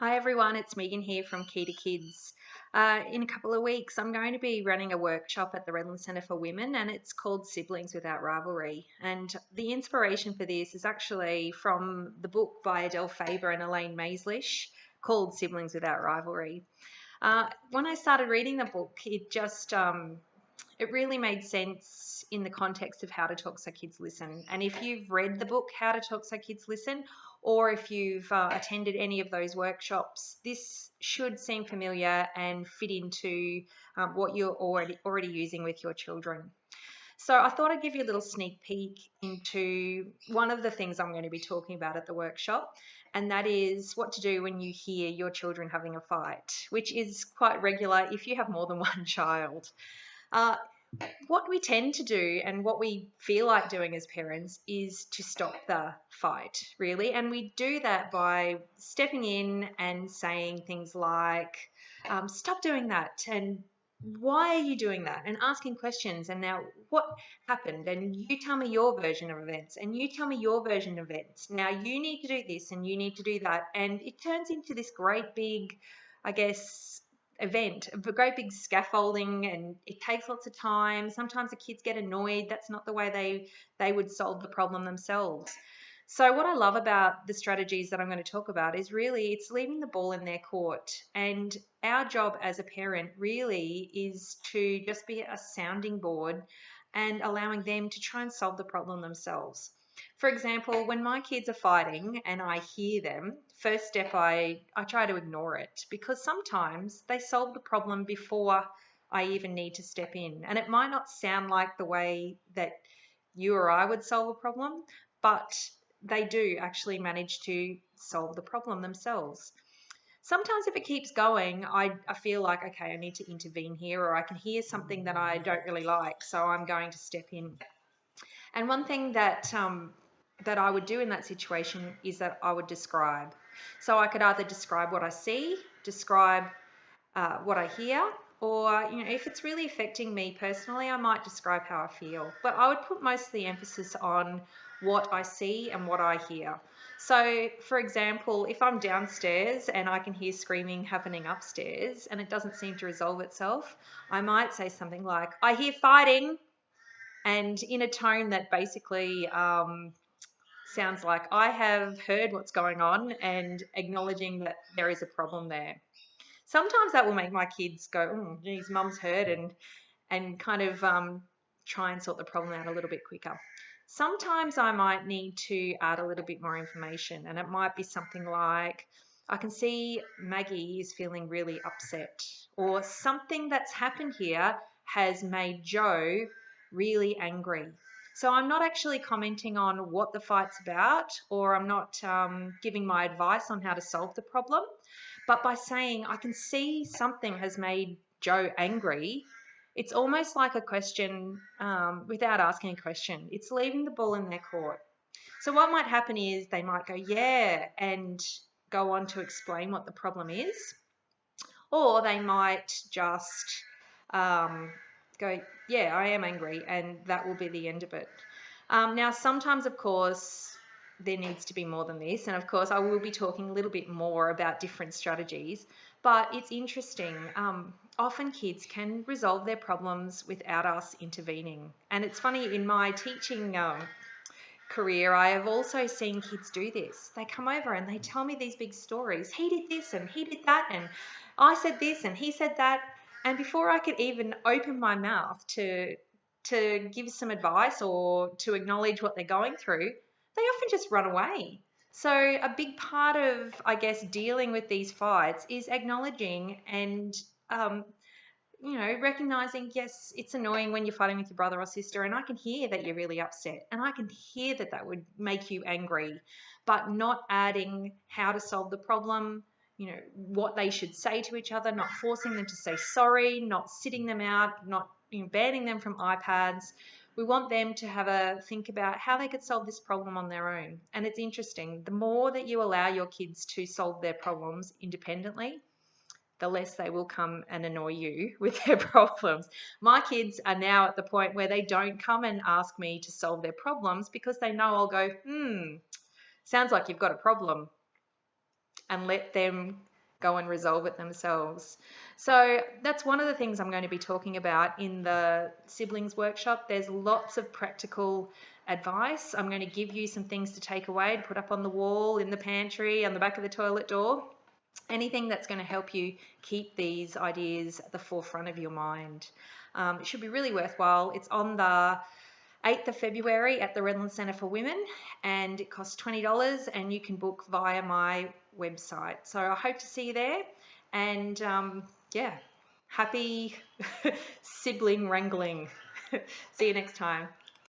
Hi everyone, it's Megan here from Key to Kids. In a couple of weeks, I'm going to be running a workshop at the Redland Centre for Women, and it's called Siblings Without Rivalry. And the inspiration for this is actually from the book by Adele Faber and Elaine Maislish called Siblings Without Rivalry. When I started reading the book, it really made sense in the context of how to talk so kids listen. And if you've read the book, How to Talk So Kids Listen, or if you've attended any of those workshops, this should seem familiar and fit into what you're already using with your children. So I thought I'd give you a little sneak peek into one of the things I'm going to be talking about at the workshop, and that is what to do when you hear your children having a fight, which is quite regular if you have more than one child. Uh, what we tend to do and what we feel like doing as parents is to stop the fight, really. And we do that by stepping in and saying things like, stop doing that. And why are you doing that? And asking questions. And now, what happened? And you tell me your version of events. And you tell me your version of events. Now, you need to do this and you need to do that. And it turns into this great big, I guess, event, a great big scaffolding, and it takes lots of time. Sometimes the kids get annoyed. That's not the way they would solve the problem themselves. So what I love about the strategies that I'm going to talk about is really it's leaving the ball in their court. And our job as a parent really is to just be a sounding board and allowing them to try and solve the problem themselves. For example, when my kids are fighting and I hear them, first step I try to ignore it, because sometimes they solve the problem before I even need to step in. And it might not sound like the way that you or I would solve a problem, but they do actually manage to solve the problem themselves. Sometimes if it keeps going, I feel like, okay, I need to intervene here, or I can hear something that I don't really like, so I'm going to step in. And one thing that I would do in that situation is that I would describe. So I could either describe what I see, describe what I hear, or if it's really affecting me personally, I might describe how I feel. But I would put most of the emphasis on what I see and what I hear. So, for example, if I'm downstairs and I can hear screaming happening upstairs and it doesn't seem to resolve itself, I might say something like, "I hear fighting," and in a tone that basically sounds like I have heard what's going on and acknowledging that there is a problem there. Sometimes that will make my kids go, "Oh, geez, mum's heard," and kind of try and sort the problem out a little bit quicker. Sometimes I might need to add a little bit more information, and it might be something like, "I can see Maggie is feeling really upset," or "Something that's happened here has made Joe really angry." So I'm not actually commenting on what the fight's about, or I'm not giving my advice on how to solve the problem. But by saying, "I can see something has made Joe angry," it's almost like a question without asking a question. It's leaving the ball in their court. So what might happen is they might go, "Yeah," and go on to explain what the problem is. Or they might just go, "Yeah, I am angry," and that will be the end of it. Now, sometimes, of course, there needs to be more than this. And of course, I will be talking a little bit more about different strategies. But it's interesting. Often kids can resolve their problems without us intervening. And it's funny, in my teaching career, I have also seen kids do this. They come over and they tell me these big stories. "He did this and he did that, and I said this and he said that." And before I could even open my mouth to give some advice or to acknowledge what they're going through, they often just run away. So a big part of, I guess, dealing with these fights is acknowledging and um, recognizing, yes, it's annoying when you're fighting with your brother or sister, and I can hear that you're really upset, and I can hear that that would make you angry, but not adding how to solve the problem, what they should say to each other, not forcing them to say sorry, not sitting them out, not banning them from iPads. We want them to have a think about how they could solve this problem on their own. And it's interesting, the more that you allow your kids to solve their problems independently, the less they will come and annoy you with their problems. My kids are now at the point where they don't come and ask me to solve their problems because they know I'll go, sounds like you've got a problem, and let them go and resolve it themselves. So that's one of the things I'm going to be talking about in the siblings workshop. There's lots of practical advice. I'm going to give you some things to take away, to put up on the wall, in the pantry, on the back of the toilet door. Anything that's going to help you keep these ideas at the forefront of your mind. It should be really worthwhile. It's on the 8th of February at the Redland Centre for Women, and it costs $20, and you can book via my website. So I hope to see you there, and yeah, happy sibling wrangling. See you next time.